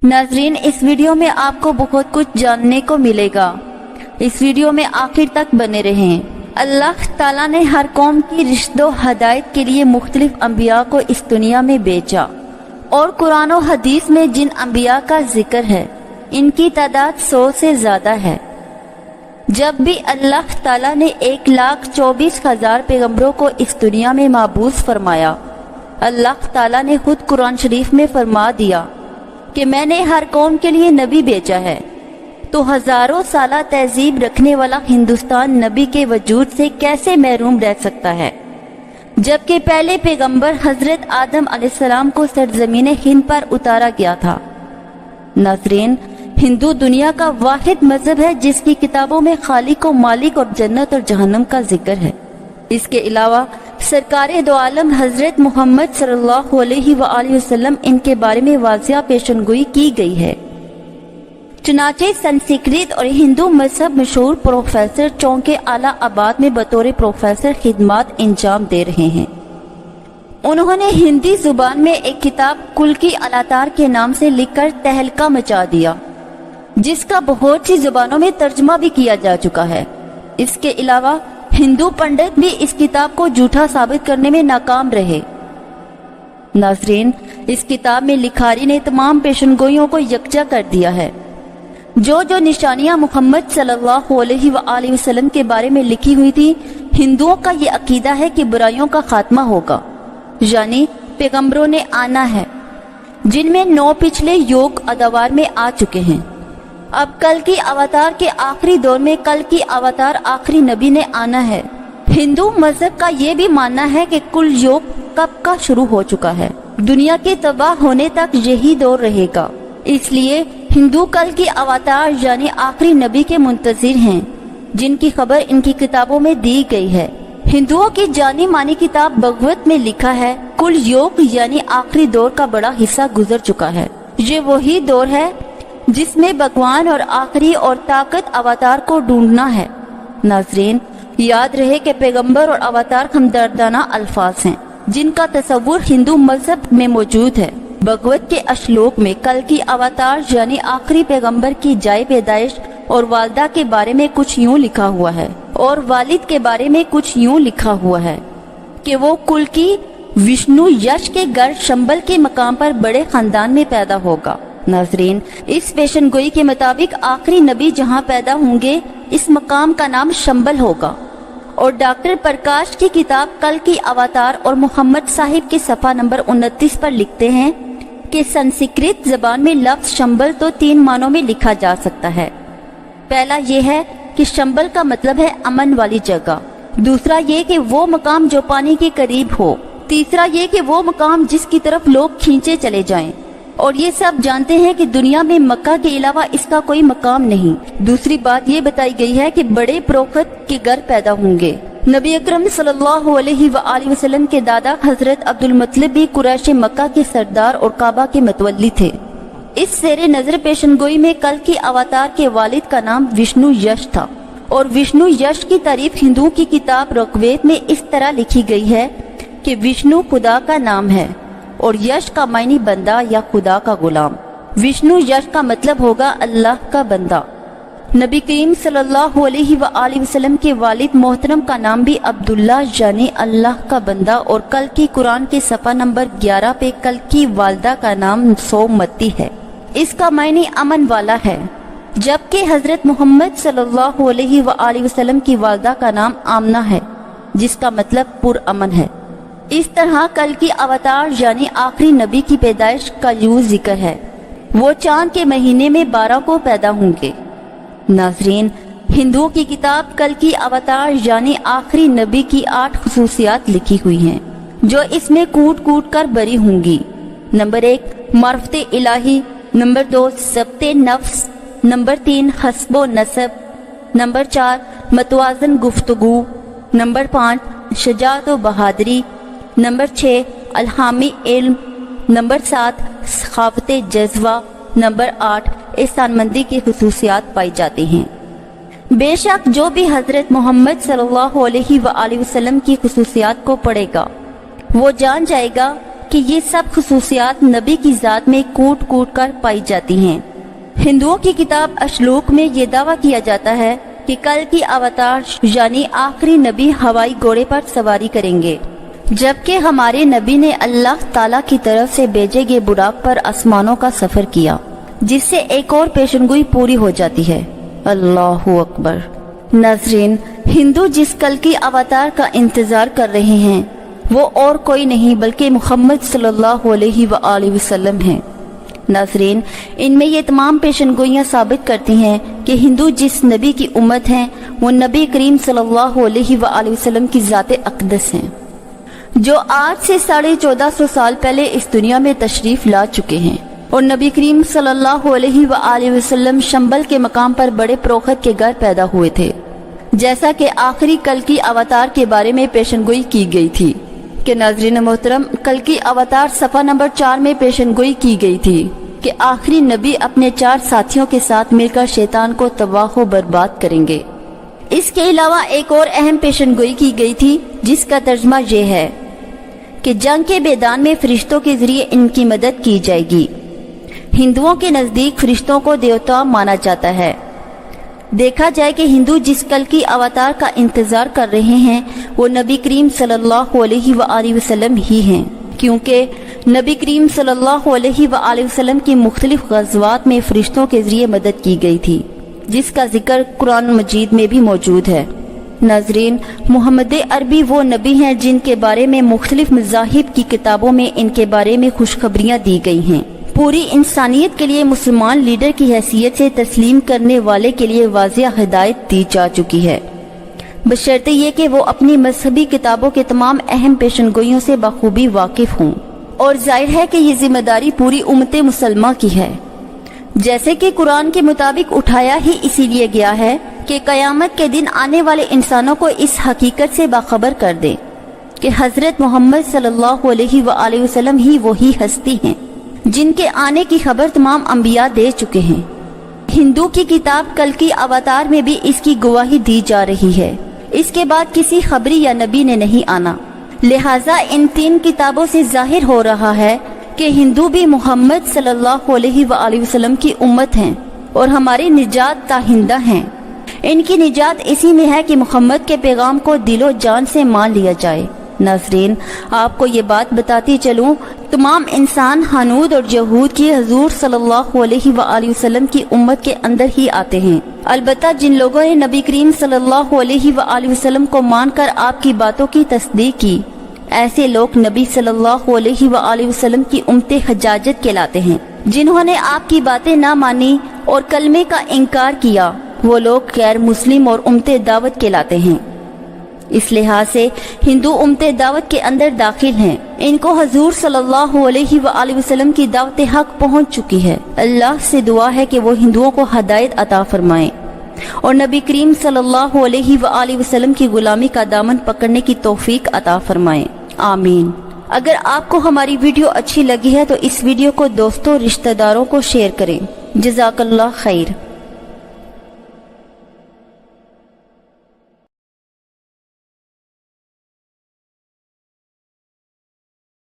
नाज़रीन, इस वीडियो में आपको बहुत कुछ जानने को मिलेगा। इस वीडियो में आखिर तक बने रहें। अल्लाह ताला ने हर कौम की रिश्तों हदायत के लिए मुख्तलिफ अंबिया को इस दुनिया में भेजा और कुरान और हदीस में जिन अंबिया का जिक्र है इनकी तादाद 100 से ज्यादा है। जब भी अल्लाह ताला ने 1,24,000 पैगंबरों को इस दुनिया में माबूस फरमाया, अल्लाह ताला ने खुद कुरान शरीफ में फरमा दिया कि मैंने हर कौम के लिए नबी भेजा है। तो हजारों साला तहजीब रखने वाला हिंदुस्तान नबी के वजूद से कैसे महरूम रह सकता है, जबकि पहले पैगंबर हजरत आदम अलैहिस्सलाम को सरजमीन हिंद पर उतारा गया था। नाज़रीन, हिंदू दुनिया का वाहिद मजहब है जिसकी किताबों में खालिक और मालिक और जन्नत और जहन्नम का जिक्र है। इसके अलावा सरकारे दो आलम हजरत मोहम्मद सल्लल्लाहु अलैहि वसल्लम इनके बारे में वाज़िया पेशनगोई की गई है। चुनाचे संस्कृत और हिंदू मजहब मशहूर प्रोफेसर चौंके आला आबाद में बतौर प्रोफेसर खिदमात इंजाम दे रहे हैं। उन्होंने हिंदी जुबान में एक किताब कुल की अलातार के नाम से लिखकर तहलका मचा दिया, जिसका बहुत सी जुबानों में तर्जुमा भी किया जा चुका है। इसके अलावा हिंदू पंडित भी इस किताब को झूठा साबित करने में नाकाम रहे। नाज़रीन, इस किताब में लिखारी ने तमाम पेशनगोइयों को यकजा कर दिया है। जो निशानियां मोहम्मद सल्लल्लाहु अलैहि वसल्लम के बारे में लिखी हुई थी, हिंदुओं का ये अकीदा है कि बुराइयों का खात्मा होगा, यानी पैगंबरों ने आना है, जिनमें 9 पिछले योग अदावार में आ चुके हैं। अब कल की अवतार के आखिरी दौर में कल की अवतार आखिरी नबी ने आना है। हिंदू मजहब का ये भी मानना है कि कुल योग कब का शुरू हो चुका है, दुनिया के तबाह होने तक यही दौर रहेगा। इसलिए हिंदू कल की अवतार यानी आखिरी नबी के मुंतजिर हैं, जिनकी खबर इनकी किताबों में दी गई है। हिंदुओं की जानी मानी किताब भगवत में लिखा है, कुल योग यानी आखिरी दौर का बड़ा हिस्सा गुजर चुका है। ये वही दौर है जिसमें भगवान और आखिरी और ताकत अवतार को ढूंढना है। नाज़रीन, याद रहे कि पैगंबर और अवतार हमदर्दाना अल्फाज हैं, जिनका तस्वुर हिंदू मजहब में मौजूद है। भगवत के अश्लोक में कल की अवतार यानी आखिरी पैगंबर की जाए पैदाइश और वालदा के बारे में कुछ यूं लिखा हुआ है और वालिद के बारे में कुछ यूं लिखा हुआ है कि वो कुल की विष्णु यश के घर शंबल के मकाम पर बड़े खानदान में पैदा होगा। नाज़रीन, इस पेशनगोई के मुताबिक आखिरी नबी जहां पैदा होंगे इस मकाम का नाम शंबल होगा। और डॉक्टर प्रकाश की किताब कल की अवतार और मोहम्मद साहिब के सफ़ा नंबर 29 पर लिखते हैं कि संस्कृत जबान में लफ्ज शंबल तो 3 मानों में लिखा जा सकता है। पहला ये है कि शंबल का मतलब है अमन वाली जगह, दूसरा ये कि वो मकाम जो पानी के करीब हो, तीसरा ये कि वो मकाम जिसकी तरफ लोग खींचे चले जाएं। और ये सब जानते हैं कि दुनिया में मक्का के अलावा इसका कोई मकाम नहीं। दूसरी बात ये बताई गई है कि बड़े प्रोफेट के घर पैदा होंगे। नबी अकरम सल्लल्लाहु अलैहि वसल्लम के दादा हजरत अब्दुल मुत्तलिब भी कुरैश मक्का के सरदार और काबा के मतवल्ली थे। इस सेरे नजर पेशनगोई में कल की अवतार के वालिद का नाम विष्णु यश था और विष्णु यश की तारीफ हिंदुओं की किताब ऋग्वेद में इस तरह लिखी गई है कि विष्णु खुदा का नाम है और यश का मायने बंदा या खुदा का गुलाम। विष्णु यश का मतलब होगा अल्लाह का बंदा। नबी करीम सल्लल्लाहु अलैहि वसल्लम के वालिद मोहतरम का नाम भी अब्दुल्ला यानी अल्लाह का बंदा और कल की कुरान के सफ़ा नंबर 11 पे कल की वालदा का नाम सोमती है। इसका मायने अमन वाला है, जबकि हजरत मोहम्मद सल्लल्लाहु अलैहि वसल्लम की वालदा का नाम आमना है, जिसका मतलब पुरअमन है। इस तरह कल की अवतार यानी आखिरी नबी की पैदाइश का यूं जिक्र है, वो चांद के महीने में 12 को पैदा होंगे। नाज़रीन, हिंदुओं की किताब कल की अवतार यानी आखिरी नबी की 8 खुसूसियात लिखी हुई हैं, जो इसमें कूट कूट कर बरी होंगी। नंबर 1 मार्फते इलाही, नंबर 2 ज़ब्ते नफ्स, नंबर 3 हस्बो नसब, नंबर 4 मतवाजन गुफ्तगू, नंबर 5 शजात व बहादरी, नंबर 6 अलहामी इल्म, नंबर 7 सखावते जज्बा, नंबर 8 एहसानमंदी की खुसूसियात पाई जाती हैं। बेशक जो भी हजरत मोहम्मद सल्लल्लाहु अलैहि वसल्लम की खुसूसियात को पढ़ेगा वो जान जाएगा कि ये सब खसूसियात नबी की ज़ात में कूट कूट कर पाई जाती हैं। हिंदुओं की किताब अशलोक में ये दावा किया जाता है कि कल की अवतार यानी आखिरी नबी हवाई घोड़े पर सवारी करेंगे, जबकि हमारे नबी ने अल्लाह ताला की तरफ से भेजे गए बुराक पर आसमानों का सफर किया, जिससे एक और पेशनगोई पूरी हो जाती है। अल्लाहु अकबर। नाज़रीन, हिंदू जिस कल की अवतार का इंतजार कर रहे हैं वो और कोई नहीं बल्कि मोहम्मद सल्लल्लाहु अलैहि वसल्लम हैं। नाज़रीन, इनमें ये तमाम पेशनगोइयाँ साबित करती हैं कि हिंदू जिस नबी की उम्मत हैं वो नबी करीम सल्लल्लाहु अलैहि वसल्लम की ज़ाते अक़दस हैं, जो आज से 1450 साल पहले इस दुनिया में तशरीफ ला चुके हैं। और नबी करीम सल्लल्लाहु अलैहि वसल्लम शंबल के मकाम पर बड़े प्रोखत के घर पैदा हुए थे, जैसा कि आखिरी कल की अवतार के बारे में पेशनगोई की गई थी कि नाज़रीन मोहतरम, कल की अवतार सफ़ा नंबर 4 में पेशनगोई की गई थी कि आखिरी नबी अपने 4 साथियों के साथ मिलकर शैतान को तबाह व बर्बाद करेंगे। इसके अलावा एक और अहम पेशनगोई की गई थी जिसका तर्जमा ये है कि जंग के मैदान में फरिश्तों के जरिए इनकी मदद की जाएगी। हिंदुओं के नज़दीक फरिश्तों को देवता माना जाता है। देखा जाए कि हिंदू जिस कल की अवतार का इंतजार कर रहे हैं वो नबी करीम सल्लल्लाहु अलैहि वसल्लम ही हैं, क्योंकि नबी करीम सल्लल्लाहु अलैहि वसल्लम की मुख्तलिफ ग़ज़वात में फरिश्तों के जरिए मदद की गई थी, जिसका जिक्र कुरान मजीद में भी मौजूद है। नाज़रीन, मुहम्मद अरबी वो नबी हैं जिनके बारे में मुख्तलिफ मज़ाहिब की किताबों में इनके बारे में खुशखबरियाँ दी गई हैं। पूरी इंसानियत के लिए मुसलमान लीडर की हैसियत से तस्लीम करने वाले के लिए वाज़िह हिदायत दी जा चुकी है, बशर्ते ये कि वो अपनी मजहबी किताबों के तमाम अहम पेशनगोइयों से बखूबी वाकिफ हों। और जाहिर है कि ये जिम्मेदारी पूरी उम्मत मुसलमा की है, जैसे कि कुरान के मुताबिक उठाया ही इसीलिए गया है कि कयामत के दिन आने वाले इंसानों को इस हकीकत से बाखबर कर दे कि हजरत मोहम्मद सल्लल्लाहु अलैहि वसल्लम ही वही हस्ती हैं जिनके आने की खबर तमाम अंबिया दे चुके हैं। हिंदू की किताब कल की अवतार में भी इसकी गवाही दी जा रही है। इसके बाद किसी खबरी या नबी ने नहीं आना, लिहाजा इन 3 किताबों से जाहिर हो रहा है कि हिंदू भी मोहम्मद सल्लल्लाहु अलैहि वसल्लम की उम्मत हैं और हमारी निजात ताहिंदा हैं। इनकी निजात इसी में है कि मोहम्मद के पैगाम को दिलो जान से मान लिया जाए। नाज़रीन, आपको ये बात बताती चलूं, तमाम इंसान हनूद और यहूद की हजूर सल्लल्लाहु अलैहि वसल्लम की उम्मत के अंदर ही आते हैं। अलबत्ता जिन लोगों ने नबी करीम सल्लल्लाहु अलैहि वसल्लम को मानकर आपकी बातों की तस्दीक की, ऐसे लोग नबी सल्लल्लाहु अलैहि वसल्लम की उम्मत हजाजत कहलाते हैं। जिन्होंने आपकी बातें ना मानी और कलमे का इनकार किया, वो लोग गैर मुस्लिम और उम्मत दावत कहलाते हैं। इस लिहाज से हिंदू उम्मत दावत के अंदर दाखिल हैं। इनको हजूर सल्लल्लाहु अलैहि वसल्लम की दावत हक पहुंच चुकी है। अल्लाह से दुआ है कि वो हिंदुओं को हदायत अता फरमाएं और नबी करीम सल्लल्लाहु अलैहि वसल्लम की गुलामी का दामन पकड़ने की तौफीक अता फरमाएं। आमीन। अगर आपको हमारी वीडियो अच्छी लगी है तो इस वीडियो को दोस्तों रिश्तेदारों को शेयर करें। जज़ाकल्लाह खैर।